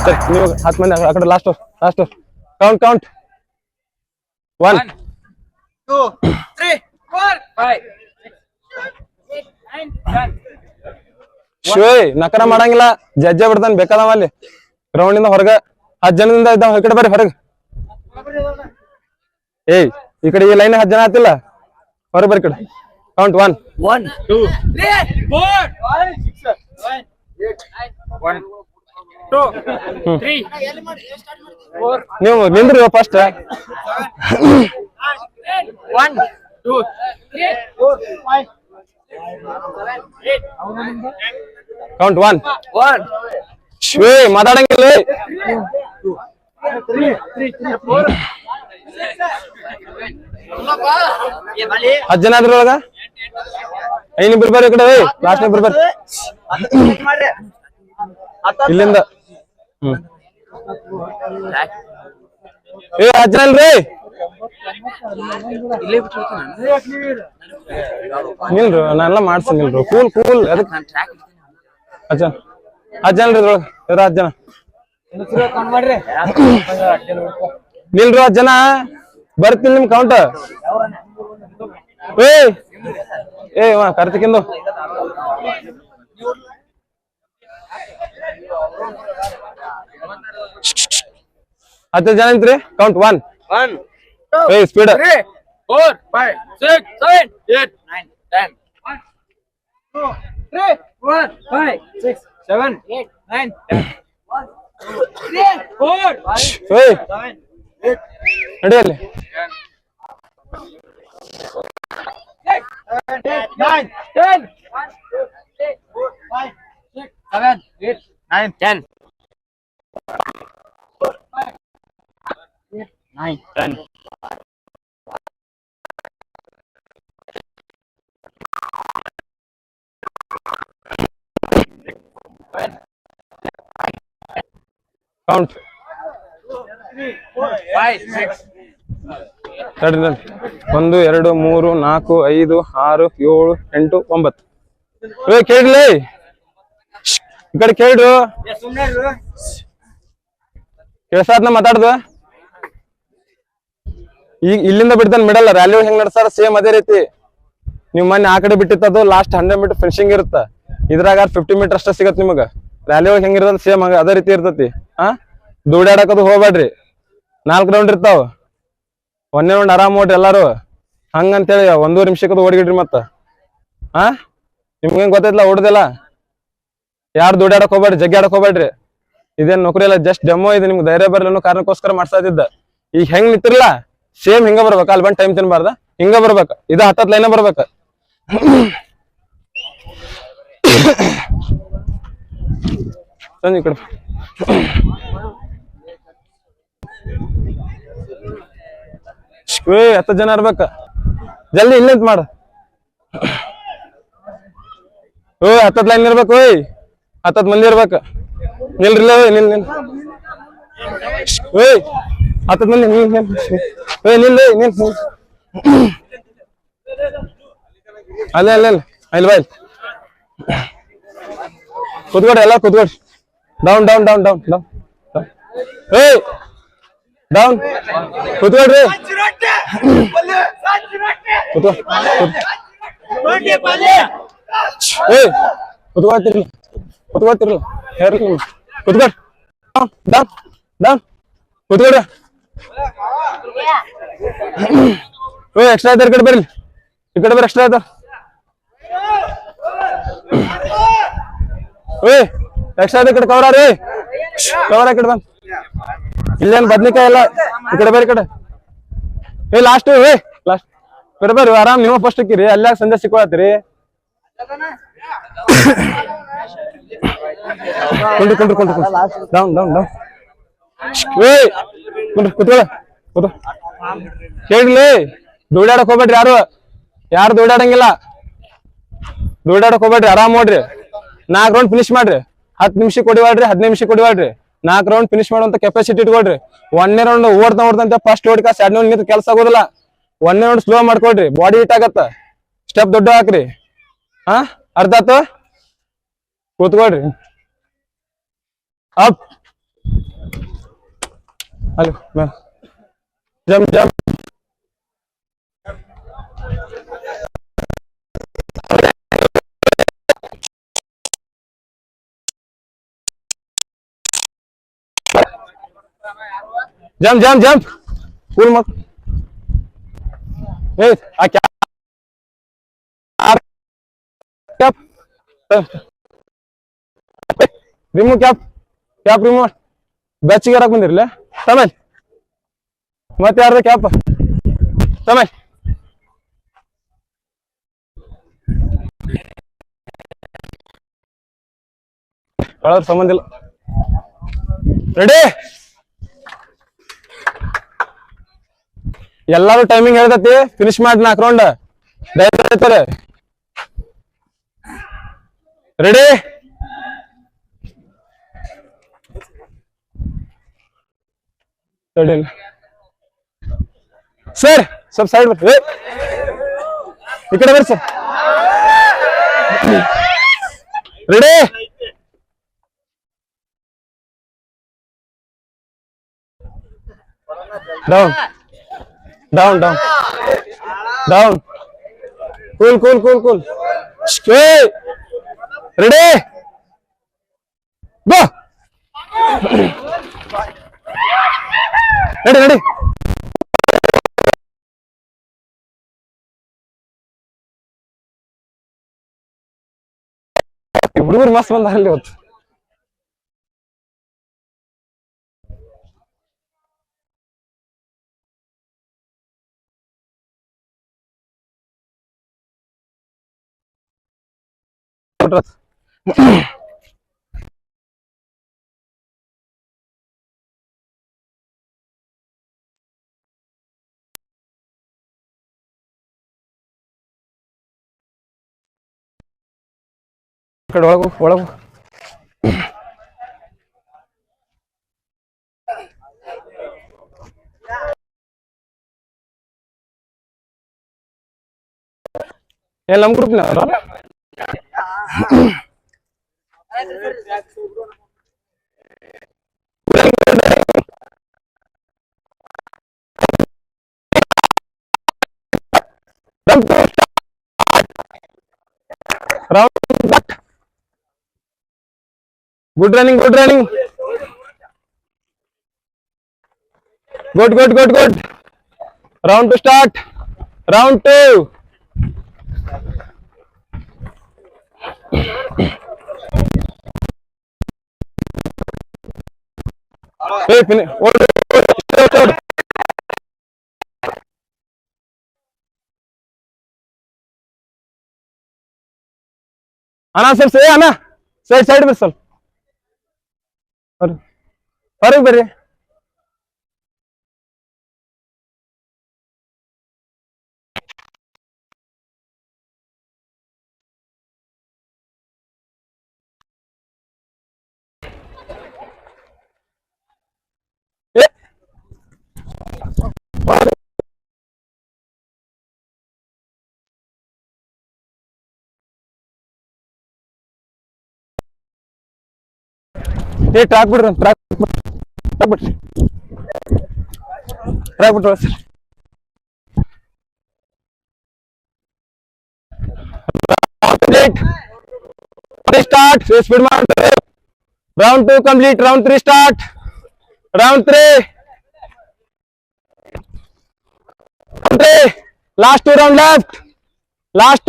ಸರಿ ನೀವು 10 ಮಂದಿ ಆ ಕಡೆ ಲಾಸ್ಟ್ ಕೌಂಟ್ 1 2 3 4 5 6 7 8 9 ಶೋಯ್ ನಕರ ಮಾಡಂಗಿಲ್ಲ ಜಜ್ಜ ಬಿಡ್ತಾನೆ ಬೇಕಾದವ ಅಲ್ಲಿ ಗ್ರೌಂಡ್ ಇಂದ ಹೊರಗ 10 ಜನದಿಂದ ಇದ್ದಾವ ಈ ಕಡೆ ಬರ್ರಿ ಹೊರಗ ಏಯ್ ಈ ಕಡೆ ಈ ಲೈನ್ 10 ಜನ ಆತಿಲ್ಲ ಹೊರಗೆ ಬರ್ರಿ ಕಡೆ ಕೌಂಟ್ 1 2 3 4 5 6 7 8 1 2 3 4 ನೀವು ನಿಂದ್ರಿ ಫಸ್ಟ್ 1 2 3 4 5 ಕೌಂಟ್ 1 1 ಶೋಯ್ ಮಾತಾಡಂಗಿಲ್ಲ 3 4 10 ಜನ ಅದ್ರೊಳಗ ಐನಿಬ್ರು ಬರ್ರಿ ಈ ಕಡೆ ಲಾಸ್ಟ್ ಇಬ್ರು ಬರ್ರಿ ಇಲ್ಲಿಂದ ಏ 10 ಜನ ಅಲ್ರಿ ನಿಲ್ರು ನಾನೆಲ್ಲ ಮಾಡ್ತೀನಿ ನಿಲ್ರು ಕೂಲ್ ಅದಕ್ಕೆ 10 ಜನ ಅಲ್ರಿ ಇದ್ರೊಳಗ 10 ಜನ ನಿಲ್ರು 10 ಜನ ಬರ್ತೀನಿ ನಿಮ್ ಕೌಂಟ್ ಏ ಕಾರ್ತಿಕಿಂದು ಹತ್ತು ಜನ ಐತ್ರಿ ಕೌಂಟ್ 1 ಏ ಸ್ಪೀಡ್ 3 4 5 6 7 8 9 10 1 2 3 4 5 6 7 8 9 10 1 2 3 4 5 ಏಯ್ 7 ನಡಿಯಲ್ಲಿ 9 10 1 2 3 4 5 6 7 8 9 10 9 10 ಕೌಂಟ್ 3 4 5 6 1 2 3 4 5 6 7 8 9 ಏ ಕೇಳ್ಲಿ ಈ ಕಡೆ ಕೇಳ್ರು ಕೇಳ್ಸಾದ್ನ ಮಾತಾಡ್ದು ಈಗ ಇಲ್ಲಿಂದ ಬಿಡ್ತಾನೆ ಮಿಡಲ್ ರ್ಯಾಲಿ ಹೆಂಗ್ ನಡ್ಸಾರ ಸೇಮ್ ಅದೇ ರೀತಿ ನೀವು ಮೊನ್ನೆ ಆ ಕಡೆ ಬಿಟ್ಟಿತ್ತದು ಲಾಸ್ಟ್ 100 ಮೀಟರ್ ಫಿನಿಶಿಂಗ್ ಇರುತ್ತ ಇದ್ರಾಗ 50 ಮೀಟರ್ ಅಷ್ಟ ಸಿಗತ್ ನಿಮಗ ರ್ಯಾಲಿ ಒಳಗೆ ಹೆಂಗಿರ್ತದ ಸೇಮ್ ಹಂಗ ಅದೇ ರೀತಿ ಇರ್ತತಿ ದೂಡ್ಯಾಡಕದು ಹೋಗ್ಬೇಡ್ರಿ 4 ರೌಂಡ್ ಇರ್ತಾವ ಒಂದೇ ರೌಂಡ್ ಆರಾಮ್ ಓಡ್ರಿ ಎಲ್ಲಾರು ಹಂಗಂತೇಳಿ 1 ನಿಮಿಷಕ್ಕದು ಓಡಿಗಿಡ್ರಿ ಮತ್ತ ನಿಮ್ಗೇನ್ ಗೊತ್ತೈತ್ಲ ಓಡುದಿಲ್ಲ ಯಾರು ದೂಡ್ಯಾಡಕ್ ಹೋಗ್ಬೇಡ್ರಿ ಜಗ್ಗಿ ಹೋಗ್ಬೇಡ್ರಿ ಇದೇನ್ ನೌಕರಿ ಎಲ್ಲ ಜಸ್ಟ್ ಡೆಮೋ ಇದೆ ನಿಮ್ಗೆ ಧೈರ್ಯ ಬರ್ಲಿ ಅನ್ನೋ ಕಾರಣಕ್ಕೋಸ್ಕರ ಮಾಡ್ಸಾದಿದ್ದ ಈಗ ಹೆಂಗ್ ನಿಂತಿರ್ಲಾ ಸೇಮ್ ಹಿಂಗ ಬರ್ಬೇಕ ಅಲ್ಲಿ ಬಂದ್ ಟೈಮ್ ತಿನ್ಬಾರ್ದ ಹಿಂಗ ಬರ್ಬೇಕ ಇದ 10 ಲೈನ್ ಬರ್ಬೇಕ ಸಂಜೆ ಕಡೆ ಏ 10 ಜನ ಇರ್ಬೇಕ ಜಲ್ದಿ ಇಲ್ಲಂತ ಮಾಡ ಓ 10 ಲೈನ್ ಇರ್ಬೇಕು ಓಯ್ 10 ಮಂದಿ ಇರ್ಬೇಕ ನಿಲ್ರಿಲ್ಲ ನಿಲ್ ಓಯ್ 10 ಮಂದಿ ನಿಲ್ ಅಲ್ಲ ಬಾ ಕೂತ್ಕೊಡ್ರಿ ಎಲ್ಲ ಕೂತ್ಕೊಡ್ರಿ ಡೌನ್ ಏಯ್ ಡೌನ್ ಕೂತ್ಕೊಡ್ರಿ ಏಯ್ ಕೂತ್ಕೊಳ್ತಿರ್ಲಿಲ್ಲ ಹೇರ್ಲಿ ಕೂತ್ಕೊಡ್ ಡೌನ್ ಕೂತ್ಕೊಡ್ರಿ ಓ ಎಕ್ಸ್ಟ್ರಾ ಐತಾರ ಈ ಕಡೆ ಬರ್ರಿ ಎಕ್ಸ್ಟ್ರಾ ಐತಾರ ಓಯ್ ಎಕ್ಸ್ಟ್ರಾ ಐತ ಈ ಕಡೆ ಕವರ ರೀ ಕವರ ಈ ಕಡೆ ಬಂದ್ ಇಲ್ಲೇನ್ ಬದ್ನಿಕಾಯಿ ಎಲ್ಲ ಈ ಕಡೆ ಬರ್ರಿ ಕಡೆ ಏ ಲಾಸ್ಟ್ ಬರ್ರಿ ಆರಾಮ್ ನೀವು ಫಸ್ಟ್ ಇಕ್ಕಿರಿ ಅಲ್ಲಾಗ ಸಂಜೆ ಸಿಕ್ಕೊಳತ್ತೀರಿ ಕುಂಡ್ರಿ ಡೌನ್ ಏಯ್ ಕೂತ್ಕೊಳ್ಳ ಕೇಳ್ಲಿ ದೂಡ್ಯಾಡಕ್ ಹೋಗ್ಬೇಡ್ರಿ ಯಾರು ದೂಡ್ಯಾಡಂಗಿಲ್ಲ ದೂಡ್ಯಾಡಕ್ ಹೋಗ್ಬೇಡ್ರಿ ಆರಾಮ್ ನೋಡ್ರಿ 4 ರೌಂಡ್ ಫಿನಿಶ್ ಮಾಡ್ರಿ 10 ನಿಮಿಷಕ್ಕೆ ಹೊಡಿವಾಡ್ರಿ 15 ನಿಮಿಷಕ್ಕೆ ಹೊಡಿವಾಡ್ರಿ 4 ರೌಂಡ್ ಫಿನಿಶ್ ಮಾಡುವಂತ ಕೆಪಾಸಿಟಿ ಇಟ್ಕೊಳ್ರಿ 1ನೇ ರೌಂಡ್ ಓಡ್ತಾ ಫಸ್ಟ್ ಓಡಿಕ 2ನೇ ರೌಂಡ್ ನಿಂತ ಕೆಲಸ ಆಗೋದಿಲ್ಲ 1ನೇ ರೌಂಡ್ ಸ್ಲೋ ಮಾಡ್ಕೊಡ್ರಿ ಬಾಡಿ ಹಿಟ್ ಆಗತ್ತ ಸ್ಟೆಪ್ ದೊಡ್ಡ ಹಾಕ್ರಿ ಅರ್ಧ ಆತು ಕೂತ್ಕೊಳ್ರಿ ಅಪ್ ಅಲ್ಲಿ jump jump jump jump jump cool ಮಕ್ ಏ ಆ ಕ್ಯಾಪ್ ರಿಮೂವ್ ಕ್ಯಾಪ್ ರಿಮೂವ್ ಬೆಚ್ಚಿಗೆ ಇರಕ್ ಬಂದಿರ್ಲಿ ತಮೇಲ್ ಮತ್ತೆ ಯಾರ್ದ ಕ್ಯಾಪ್ ತಮೇಲ್ ಒಳಗ ಸಂಬಂಧ ಇಲ್ಲ ರೆಡಿ ಎಲ್ಲಾರು ಟೈಮಿಂಗ್ ಹೇಳ್ತತಿ ಫಿನಿಶ್ ಮಾಡಿ 4 ರೌಂಡ್ ದಯವಿಟ್ಟು ರೆಡಿ सर सब साइड में इकडे बर sir ready down down down down cool cool cool cool ready गो रेडी रेडी ಹುಡುಗರು ಮಸ್ತ್ ಬಂದಾರಲ್ಲಿ ಇವತ್ತು ಕಡೆ ಒಳಗು ಒಳಗು ಏನ್ ನಮ್ group good running good round to start round 2 hey finish ana sir say ana side में ಸ್ವಲ್ಪ ಹೊರಗೆ ಬರ್ರಿ ಏ ಟ್ರಾಕ್ ಬಿಡ್ರಿ ಟ್ರಾಕ್ ಬಿಡ್ರಿ ಸರ್ start speed ಮಾಡಿ round 2 complete round 3 start round 3 last 2 round left last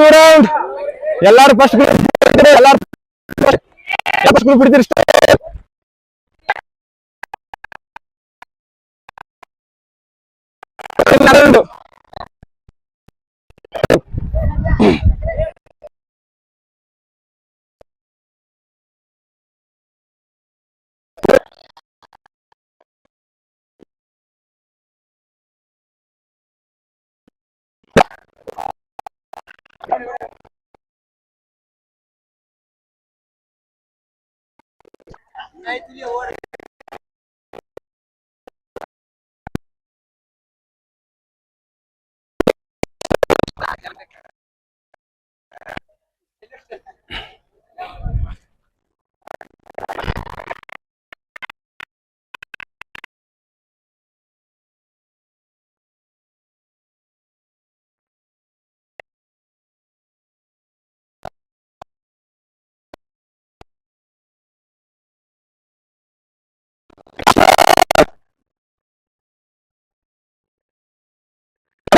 2 round ಎಲ್ಲಾರು ಫಸ್ಟ್ ಗ್ರೂಪ್ ಎಲ್ಲಾರು ಫಸ್ಟ್ ಗ್ರೂಪ್ ಬಿಡ್ತೀರಿ